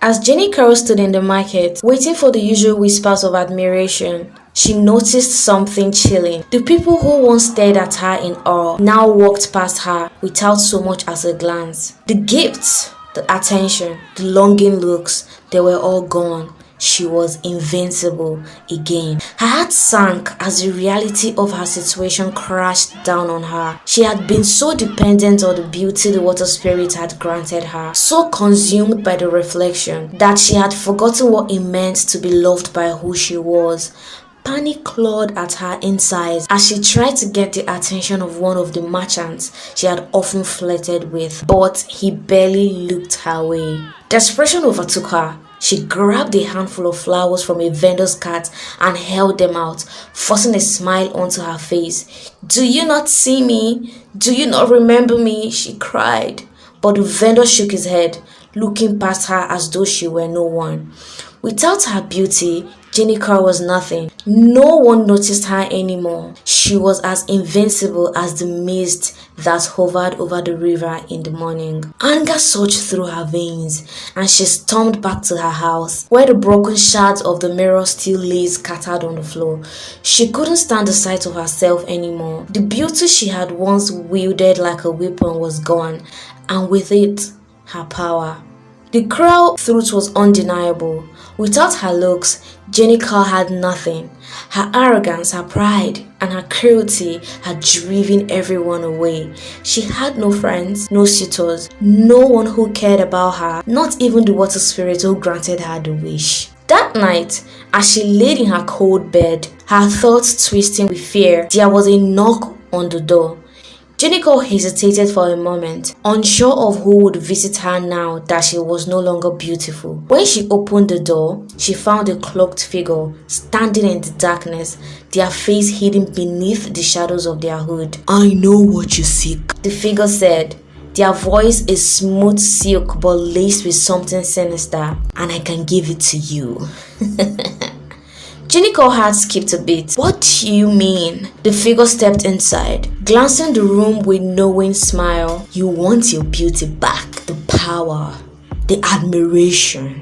As Jennycurl stood in the market, waiting for the usual whispers of admiration, she noticed something chilling. The people who once stared at her in awe now walked past her without so much as a glance. The gifts, the attention, the longing looks, they were all gone. She was invincible again. Her heart sank as the reality of her situation crashed down on her. She had been so dependent on the beauty the water spirit had granted her, so consumed by the reflection, that she had forgotten what it meant to be loved by who she was. Panic clawed at her insides as she tried to get the attention of one of the merchants she had often flirted with, but he barely looked her way. Desperation overtook her. She grabbed a handful of flowers from a vendor's cart and held them out, forcing a smile onto her face. "Do you not see me? Do you not remember me?" she cried. But the vendor shook his head, looking past her as though she were no one. Without her beauty, Jennycurl was nothing. No one noticed her anymore. She was as invincible as the mist that hovered over the river in the morning. Anger surged through her veins, and she stormed back to her house, where the broken shards of the mirror still lay scattered on the floor. She couldn't stand the sight of herself anymore. The beauty she had once wielded like a weapon was gone, and with it, her power. The cruel truth was undeniable. Without her looks, Jennycurl had nothing. Her arrogance, her pride, and her cruelty had driven everyone away. She had no friends, no suitors, no one who cared about her, not even the water spirit who granted her the wish. That night, as she laid in her cold bed, her thoughts twisting with fear, there was a knock on the door. Jennycurl hesitated for a moment, unsure of who would visit her now that she was no longer beautiful. When she opened the door, she found a cloaked figure standing in the darkness, their face hidden beneath the shadows of their hood. "I know what you seek," the figure said, their voice a smooth silk but laced with something sinister. "and I can give it to you." Jennycurl's heart skipped a beat. "What do you mean?" The figure stepped inside, glancing the room with knowing smile. "You want your beauty back, the power, the admiration.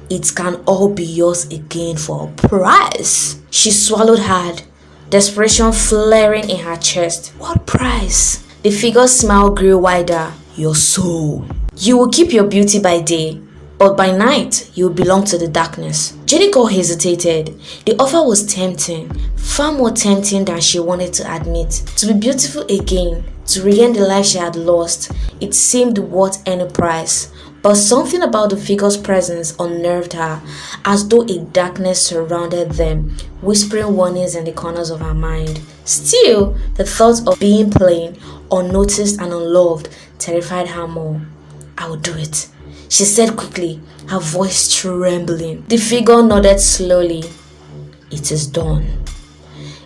It can all be yours again for a price." She swallowed hard, desperation flaring in her chest. "What price?" The figure's smile grew wider. "Your soul. You will keep your beauty by day, but by night, you belong to the darkness." Jennycurl hesitated. The offer was tempting, far more tempting than she wanted to admit. To be beautiful again, to regain the life she had lost, it seemed worth any price. But something about the figure's presence unnerved her, as though a darkness surrounded them, whispering warnings in the corners of her mind. Still, the thought of being plain, unnoticed and unloved terrified her more. "I will do it," she said quickly, her voice trembling. The figure nodded slowly. "It is done."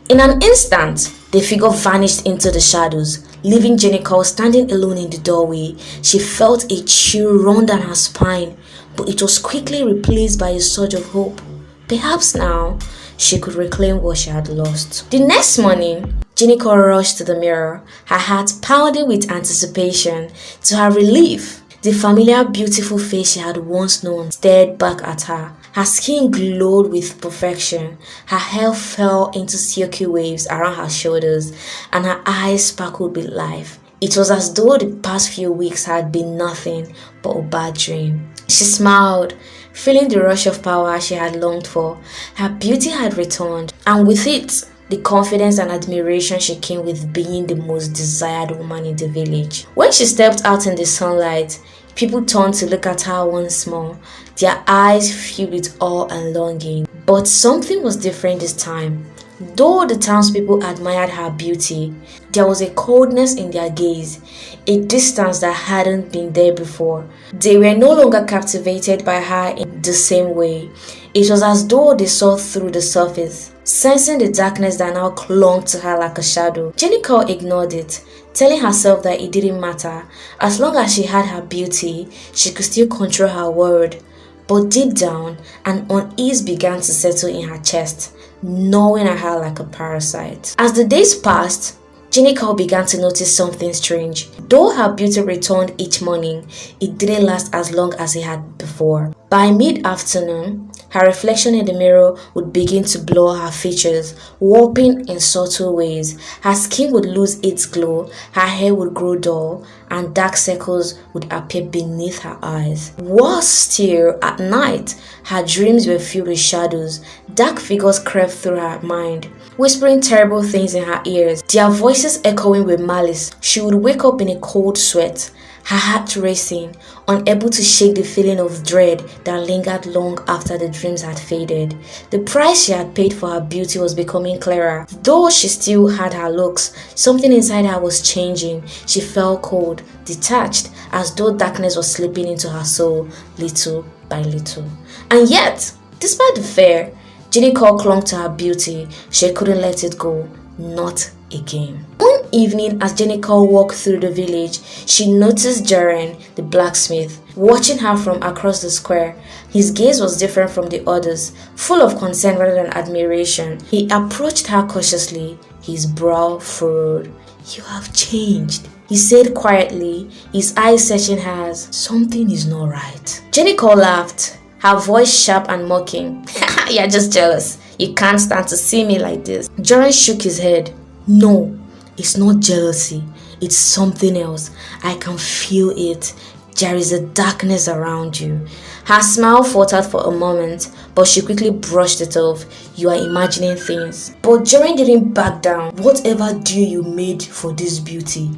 In an instant, the figure vanished into the shadows, leaving Jennycurl standing alone in the doorway. She felt a chill run down her spine, but it was quickly replaced by a surge of hope. Perhaps now, she could reclaim what she had lost. The next morning, Jennycurl rushed to the mirror, her heart pounding with anticipation. To her relief, the familiar beautiful face she had once known stared back at her. Her skin glowed with perfection, her hair fell into silky waves around her shoulders, and her eyes sparkled with life. It was as though the past few weeks had been nothing but a bad dream. She smiled, feeling the rush of power she had longed for. Her beauty had returned, and with it, the confidence and admiration she came with being the most desired woman in the village. When she stepped out in the sunlight, people turned to look at her once more, their eyes filled with awe and longing. But something was different this time. Though the townspeople admired her beauty, there was a coldness in their gaze, a distance that hadn't been there before. They were no longer captivated by her in the same way. It was as though they saw through the surface, sensing the darkness that now clung to her like a shadow. Jennycurl ignored it, telling herself that it didn't matter. As long as she had her beauty, she could still control her world. But deep down, an unease began to settle in her chest, gnawing at her like a parasite. As the days passed, Jennycurl began to notice something strange. Though her beauty returned each morning, it didn't last as long as it had before. By mid-afternoon, her reflection in the mirror would begin to blur her features, warping in subtle ways. Her skin would lose its glow, her hair would grow dull, and dark circles would appear beneath her eyes. Worse still, at night, her dreams were filled with shadows. Dark figures crept through her mind, whispering terrible things in her ears, their voices echoing with malice. She would wake up in a cold sweat, her heart racing, unable to shake the feeling of dread that lingered long after the dreams had faded. The price she had paid for her beauty was becoming clearer. Though she still had her looks, something inside her was changing. She felt cold, detached, as though darkness was slipping into her soul, little by little. And yet, despite the fear, Jennycurl clung to her beauty. She couldn't let it go. Not again. One evening, as Jennycurl walked through the village, she noticed Jaren, the blacksmith, watching her from across the square. His gaze was different from the others, full of concern rather than admiration. He approached her cautiously, his brow furrowed. "You have changed," he said quietly, his eyes searching hers. "Something is not right." Jennycurl laughed, her voice sharp and mocking. "You're just jealous. You can't stand to see me like this." Jaren shook his head. "No, it's not jealousy. It's something else. I can feel it. There is a darkness around you." Her smile faltered for a moment, but she quickly brushed it off. "You are imagining things." But Jaren didn't back down. "Whatever deal you made for this beauty,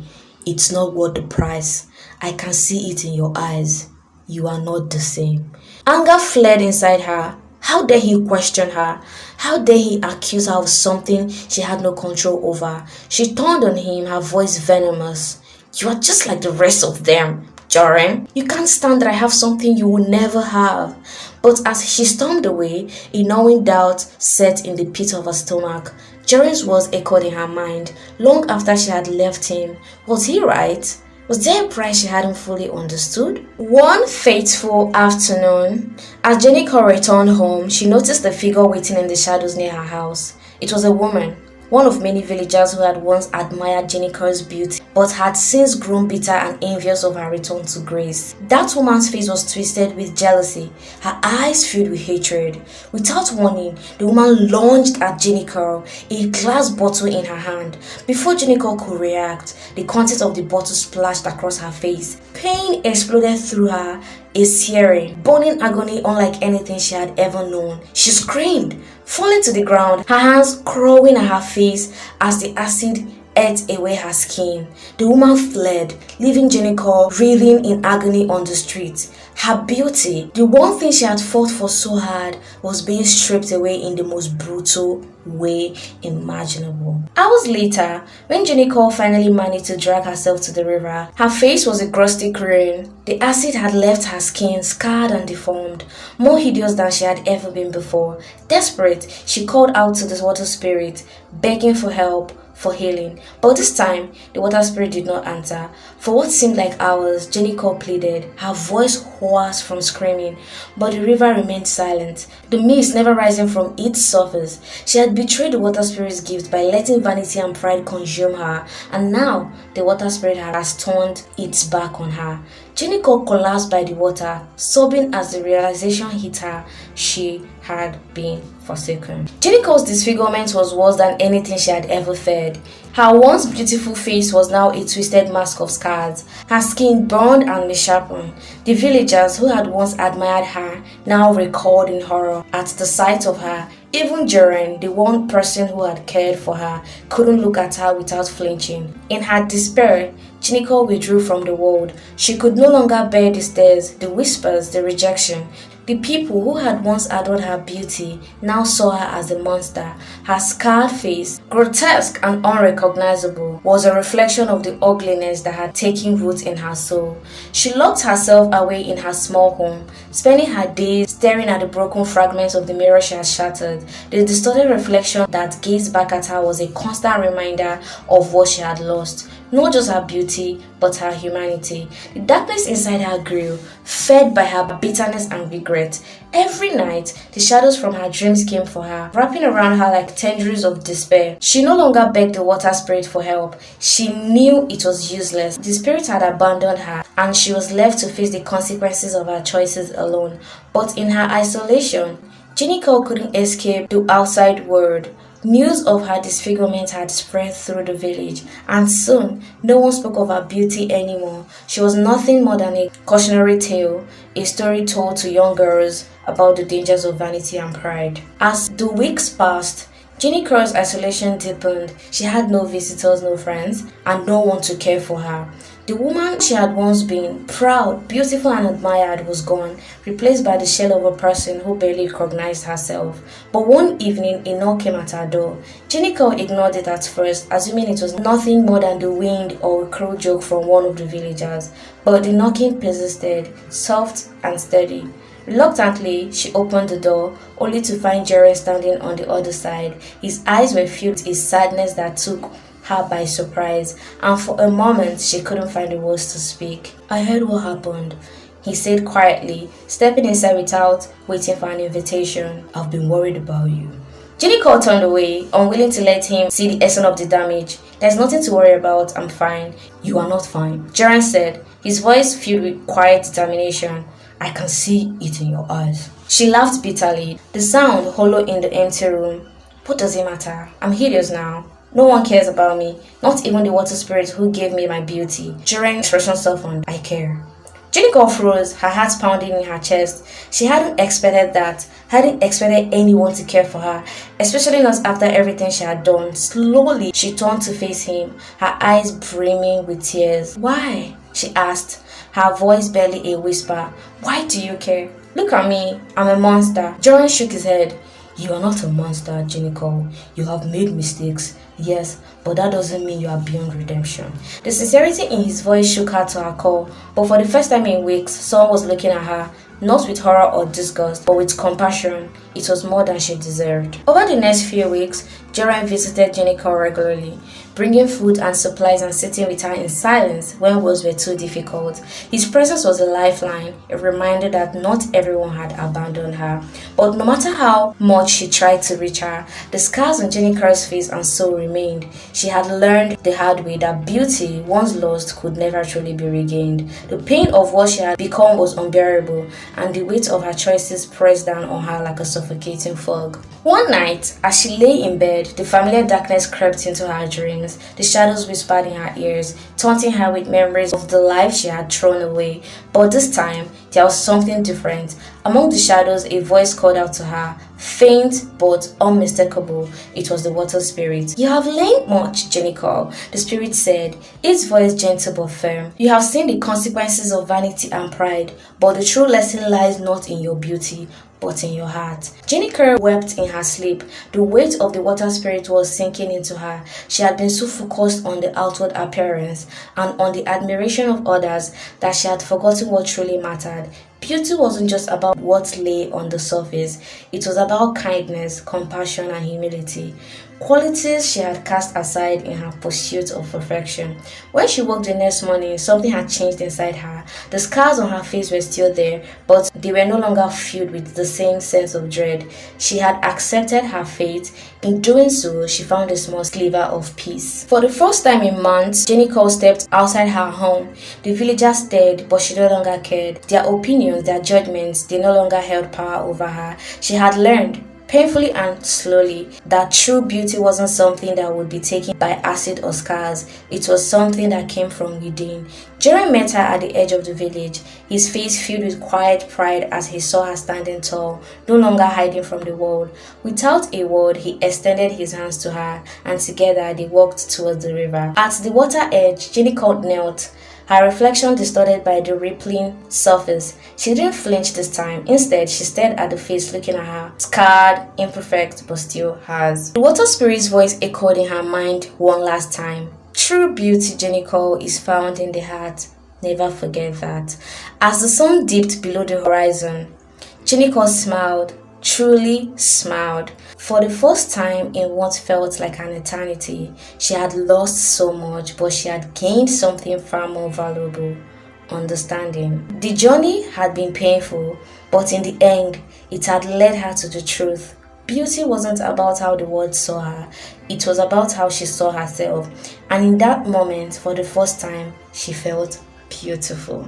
it's not worth the price. I can see it in your eyes. You are not the same." Anger fled inside her. How dare he question her? How dare he accuse her of something she had no control over? She turned on him, her voice venomous. "You are just like the rest of them, Jaren. You can't stand that I have something you will never have." But as she stormed away, a gnawing doubt set in the pit of her stomach. Jaren's words echoed in her mind long after she had left him. Was he right? Was there a price she hadn't fully understood? One fateful afternoon, as Jennycurl returned home, she noticed a figure waiting in the shadows near her house. It was a woman, one of many villagers who had once admired Jennycurl's beauty, but had since grown bitter and envious of her return to grace. That woman's face was twisted with jealousy, her eyes filled with hatred. Without warning, the woman lunged at Jennycurl, a glass bottle in her hand. Before Jennycurl could react, the contents of the bottle splashed across her face. Pain exploded through her, a searing, burning agony unlike anything she had ever known. She screamed, falling to the ground, her hands crawling at her face as the acid ate away her skin. The woman fled, leaving Jennycurl writhing in agony on the street. Her beauty, the one thing she had fought for so hard, was being stripped away in the most brutal way imaginable. Hours later, when Jennycurl finally managed to drag herself to the river, her face was a crusty ruin. The acid had left her skin scarred and deformed, more hideous than she had ever been before. Desperate, she called out to the water spirit, begging for help, for healing. But this time, the water spirit did not answer. For what seemed like hours, Jennycurl pleaded, her voice hoarse from screaming, but the river remained silent, the mist never rising from its surface. She had betrayed the water spirit's gift by letting vanity and pride consume her, and now the water spirit has turned its back on her. Jennycurl collapsed by the water, sobbing as the realization hit her she had been forsaken. Jennycurl's disfigurement was worse than anything she had ever feared. Her once beautiful face was now a twisted mask of scars, her skin burned and misshapen. The villagers who had once admired her now recoiled in horror at the sight of her. Even Jaren, the one person who had cared for her, couldn't look at her without flinching. In her despair, Jennycurl withdrew from the world. She could no longer bear the stares, the whispers, the rejection. The people who had once adored her beauty now saw her as a monster. Her scarred face, grotesque and unrecognizable, was a reflection of the ugliness that had taken root in her soul. She locked herself away in her small home, spending her days staring at the broken fragments of the mirror she had shattered. The distorted reflection that gazed back at her was a constant reminder of what she had lost. not just her beauty, but her humanity. The darkness inside her grew, fed by her bitterness and regret. Every night, the shadows from her dreams came for her, wrapping around her like tendrils of despair. She no longer begged the water spirit for help. She knew it was useless. The spirit had abandoned her, and she was left to face the consequences of her choices alone. But in her isolation, Jennycurl couldn't escape the outside world. News of her disfigurement had spread through the village, and soon no one spoke of her beauty anymore. She was nothing more than a cautionary tale, a story told to young girls about the dangers of vanity and pride. As the weeks passed, Jennycurl's isolation deepened. She had no visitors, no friends, and no one to care for her. The woman she had once been, proud, beautiful and admired, was gone, replaced by the shell of a person who barely recognized herself. But one evening, a knock came at her door. Jennycurl ignored it at first, assuming it was nothing more than the wind or a cruel joke from one of the villagers. But the knocking persisted, soft and steady. Reluctantly, she opened the door, only to find Jerry standing on the other side. His eyes were filled with a sadness that took her by surprise, and for a moment she couldn't find the words to speak. "I heard what happened," he said quietly, stepping inside without waiting for an invitation. "I've been worried about you." Jennycurl turned away, unwilling to let him see the extent of the damage. "There's nothing to worry about, I'm fine." "You are not fine," Jaren said, his voice filled with quiet determination. "I can see it in your eyes." She laughed bitterly, the sound hollow in the empty room. "What does it matter? I'm hideous now. No one cares about me, not even the water spirit who gave me my beauty." Jaren's expression softened. "I care." Jennycurl froze, her heart pounding in her chest. She hadn't expected that, hadn't expected anyone to care for her, especially not after everything she had done. Slowly, she turned to face him, her eyes brimming with tears. "Why?" she asked, her voice barely a whisper. "Why do you care? Look at me, I'm a monster." Jaren shook his head. "You are not a monster, Jennycurl. You have made mistakes, yes, but that doesn't mean you are beyond redemption." The sincerity in his voice shook her to her core, but for the first time in weeks, someone was looking at her, not with horror or disgust, but with compassion. It was more than she deserved. Over the next few weeks, Jaren visited Jennycurl regularly, bringing food and supplies and sitting with her in silence when words were too difficult. His presence was a lifeline, a reminder that not everyone had abandoned her. But no matter how much she tried to reach her, the scars on Jennycurl's face and soul remained. She had learned the hard way that beauty, once lost, could never truly be regained. The pain of what she had become was unbearable, and the weight of her choices pressed down on her like a suffocating fog. One night, as she lay in bed, the familiar darkness crept into her dreams. The shadows whispered in her ears, taunting her with memories of the life she had thrown away. But this time, there was something different. Among the shadows, a voice called out to her, faint but unmistakable. It was the water spirit. "You have learned much, Jennycurl," the spirit said, its voice gentle but firm. "You have seen the consequences of vanity and pride, but the true lesson lies not in your beauty, but in your heart." Jennycurl wept in her sleep. The weight of the water spirit was sinking into her. She had been so focused on the outward appearance and on the admiration of others that she had forgotten what truly mattered. Beauty wasn't just about what lay on the surface. It was about kindness, compassion, and humility. Qualities she had cast aside in her pursuit of perfection. When she woke the next morning, something had changed inside her. The scars on her face were still there, but they were no longer filled with the same sense of dread. She had accepted her fate. In doing so, she found a small sliver of peace. For the first time in months, Jennycurl stepped outside her home. The villagers stared, but she no longer cared. Their opinions, their judgments, they no longer held power over her. She had learned, painfully and slowly, that true beauty wasn't something that would be taken by acid or scars. It was something that came from within. Jerry met her at the edge of the village, his face filled with quiet pride as he saw her standing tall, no longer hiding from the world. Without a word, he extended his hands to her, and together they walked towards the river. At the water edge, Jennycurl knelt, her reflection distorted by the rippling surface. She didn't flinch this time. Instead, she stared at the face looking at her, scarred, imperfect, but still hers. The water spirit's voice echoed in her mind one last time. "True beauty, Jennycurl, is found in the heart. Never forget that." As the sun dipped below the horizon, Jennycurl smiled, truly smiled. For the first time in what felt like an eternity, she had lost so much, but she had gained something far more valuable: understanding. The journey had been painful, but in the end, it had led her to the truth. Beauty wasn't about how the world saw her, it was about how she saw herself. And in that moment, for the first time, she felt beautiful.